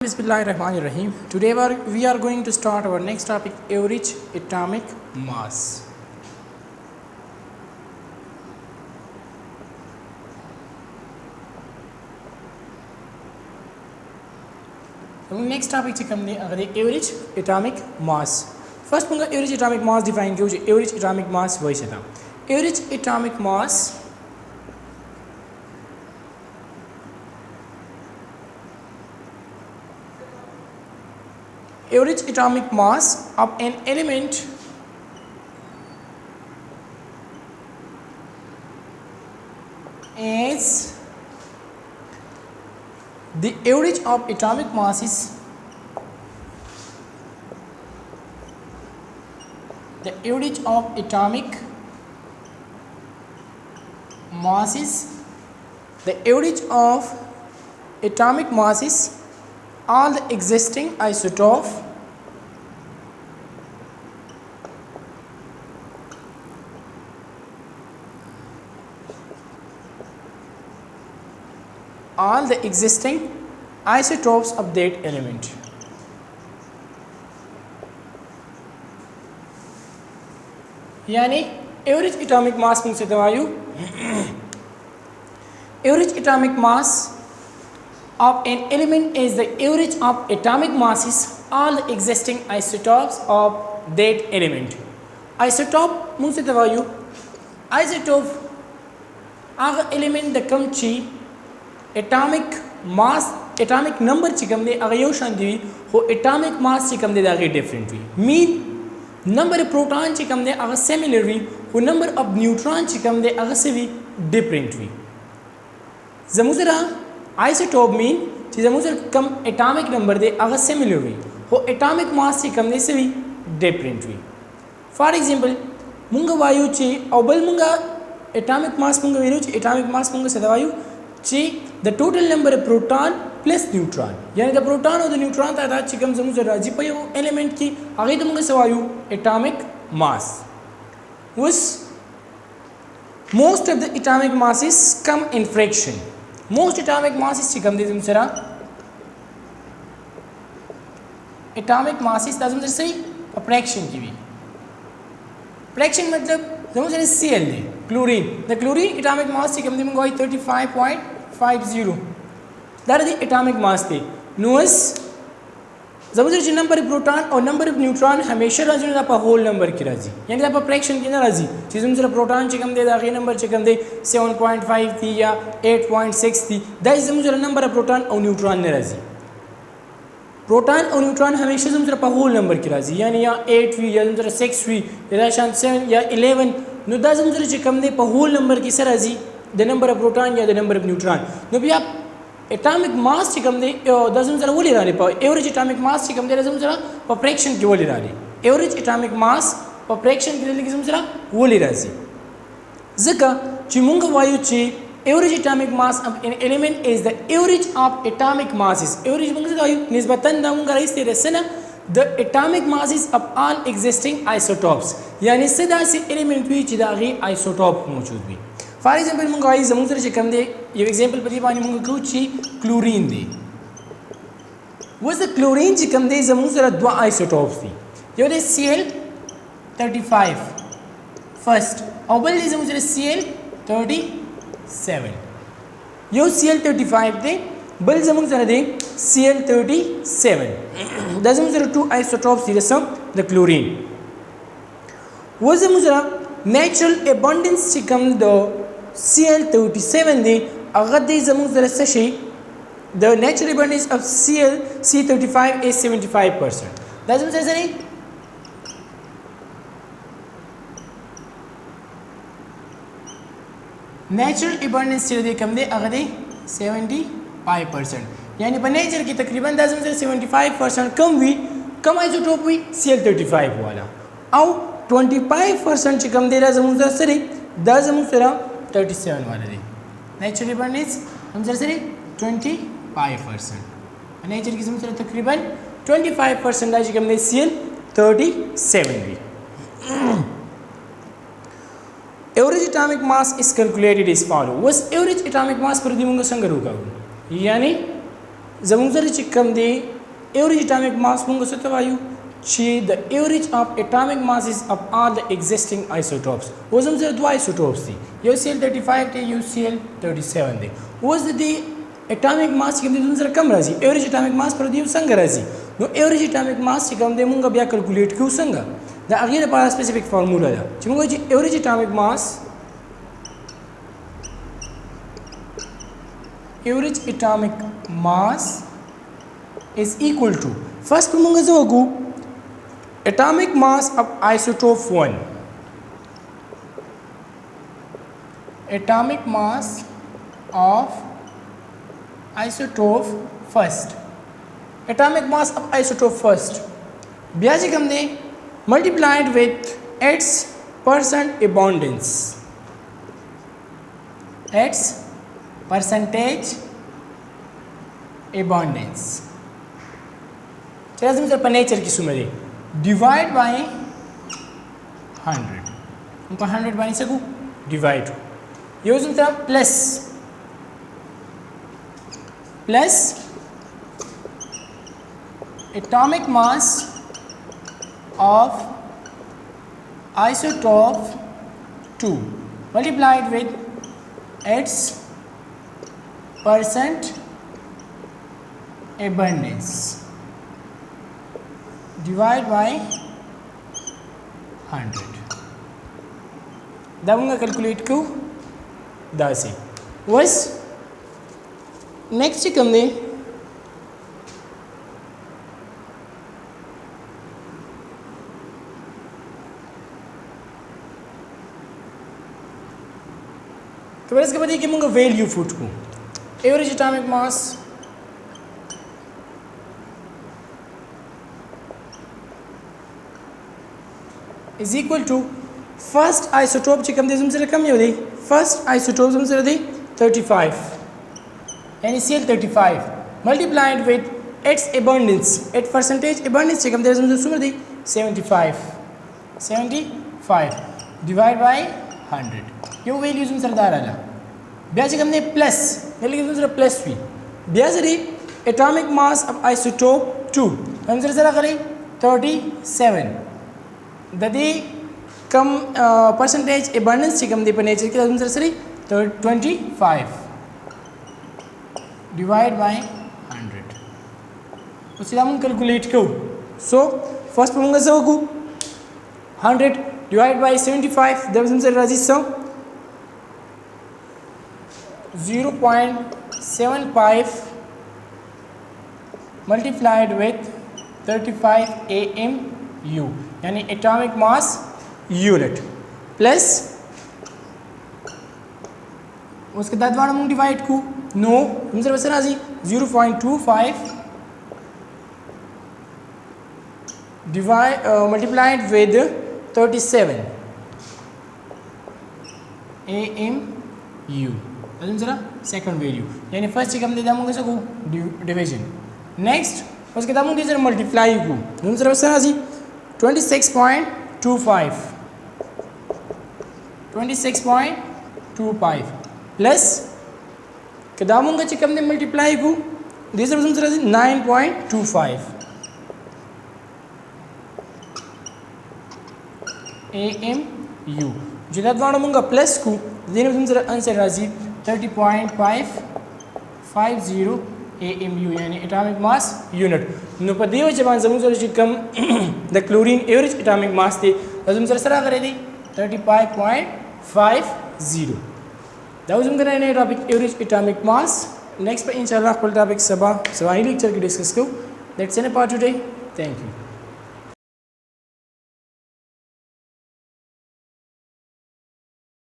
Bismillahirrahmanirrahim. Today we are going to start our next topic, average atomic mass. Next topic average atomic mass. First average atomic mass define average atomic mass average atomic mass average atomic mass of an element is the average of atomic masses the average of atomic masses all the existing isotope isotopes of that element. यानी average atomic mass मुझसे दवायु average atomic mass of an element is the average of atomic masses all the existing isotopes of that element. Isotope मुझसे दवायु isotope आग element the कम ची atomic mass atomic number चिकम दे अगर यो शांति हुई हो atomic mass चिकम दे दागे different हुई mean number proton चिकम दे अगर similar हुई हो number of neutron चिकम दे अगर से भी different हुई जमुज़रा isotope mean चीज़ मुझे कम atomic number दे अगर similar हुई हो atomic mass से कम दे से भी different हुई for example मुंगा वायु ची अवल मुंगा atomic mass मुंगा वायु ची atomic mass मुंगा सदावायु ची the total number of proton plus neutron यानी the proton और the neutron तादाद ची कम जमुझे राजी पायो element की आगे तो मुंगा सवायु atomic mass उस most of the atomic masses come in fraction most atomic masses चिकम they जमुझरा atomic masses ताज़म जैसे fraction की भी fraction मतलब जमुझरा Cl they chlorine the chlorine atomic mass चिकम दे मुंगा 35.50 that is the atomic mass दे नोस जमुझरा जी number of proton और number of neutron हमेशा राजी ना पा whole number की राजी यानी आप fraction की ना राजी चीज़ जमुझरा proton चिकम दे दागे number चिकम दे 7.5 थी या 8.6 थी that is जमुझरा number of proton और neutron ने राजी proton और neutron हमेशा जमुझरा पा whole number की राजी यानी या 8 हुई या जमुझरा 6 हुई या शायद 7 या 11 नो दा जमुझरा चिकम दे पा whole number की से राजी the number of proton या the number of neutron नो भी आप atomic mass चिकम दे दा जमुझरा वो ले रहा पा average atomic mass चिकम दे जमुझरा पा fraction की वो ले रहा average atomic mass पा fraction की ले जमुझरा वो ले रहा ज़का चिमुंगा वायु ची average atomic mass of an element is the average of atomic masses average मुंगा वायु निस्बतन दा मुंगा रईस तेरे से ना the atomic masses of all existing isotopes यानी सदा से element भी चिदागी isotope मौजूद भी for example मुंगा वायु जमुझरा चिकम दे ये example पर ये बानी मुंगा कुची chlorine they was the chlorine चिकम दे जमुझरा दो isotopes थी ये वाले Cl35 first अवल दे जमुझरा Cl37 यो Cl35 दे बल जमुझरा दे Cl37 दा जमुझरा two isotopes थी रसम the chlorine was जमुझरा natural abundance चिकम दो Cl37 दे अगर दे जमुझरा Sashi the natural abundance of C35 is 75% दा जमुझरा सही natural abundance चिर दे कम दे अगर दे 75% यानी पर नेचर की तकरीबन 75% कम हुई कम आइसोटोप हुई Cl35 वाला और 25% चिकम दे रहा जमुझरा सरी दा जमुझरा 37 वाला दे नेचुरल abundance हम सरी 25% नेचर की जमुझरा तकरीबन 25% दा चिकम दे Cl37 भी average atomic mass is calculated as follow was average atomic mass पर दिमुंगा संग रुका यानी زموږ سره چې کوم دی ایوریج اټامک ماس موږ څه ته وایو چې د ایوریج اف اټامک ماسز اف all the existing isotopes. اوس زموږ سره دوه isotopes دي، یو Cl35 دی یو Cl37 دی. اوس د دې اټامک ماس چې کوم دی زموږ سره کم راځي، ایوریج اټامک ماس پر دې څنګه راځي؟ نو ایوریج اټامک ماس چې کوم دی موږ بیا کیلکولیټ کوو څنګه؟ د هغې لپاره سپیسیفیک فارمولا ده چې موږ وایو چې ایوریج اټامک ماس is equal to first موږ څه وکړو atomic mass of isotope 1 atomic mass of isotope first atomic mass of isotope first بیا چې کوم دی multiplied with its percent abundance its percentage abundance चलिए हम पर nature की सुमेरे divide by 100 उनको 100 बनी सकूँ divide ये उस तरह plus atomic mass of isotope 2 multiplied with its percent abundance divide by 100 दाऊंगा calculate को दासी was next कम दे तो फिर इसके बाद ये कि मुझे वैल्यू फुट को average atomic mass is equal to first isotope چې کوم دې زموږ سره کم یو دی first isotope زموږ سره دی 35 یعنی Cl35 multiplied with its abundance its percentage abundance چې کوم دې زموږ سره دی 75 divide by 100 yo value زموږ سره دا رااله بیا چې کوم دی پلس ویلې زموږ سره پلس وي بیا سره اټامک ماس اف آیسوټوپ 2 زموږ سره غلي 37 د دې کم پرسنټیج ابانډنس چې کوم دی په نیچر کې زموږ سره 25 divide by 100 اوس دا موږ کیلکولیټ کوو سو فرست موږ څه وکړو 100 divide by 75 دا زموږ سره راځي 0.75 multiplied with 35 AMU यानी atomic mass unit plus उसके बाद वाला हम divide को no हमसे बस राजी 0.25 divide multiplied with 37 AMU अजून जरा सेकंड वैल्यू यानी फर्स्ट चिकम दे दामोगे सको डिवीजन नेक्स्ट उसके दामों दे जरा मल्टीप्लाई को हम जरा बस राजी 26.25 प्लस के दामों का चिकम दे मल्टीप्लाई को दे जरा बस राजी 9.25 AMU जितना द्वारा मुंगा प्लस को देने में जरा आंसर राजी 30.550 AMU यानी एटॉमिक मास यूनिट नो पर देव जबान जमूं जरा चिकम the chlorine average atomic mass थे जमूं जरा सरा करे दी 35.50 दाउ जम करने ने topic average atomic mass next पे इंशाल्लाह कल टॉपिक सभा ही लेक्चर की डिस्कस को that's an part today thank you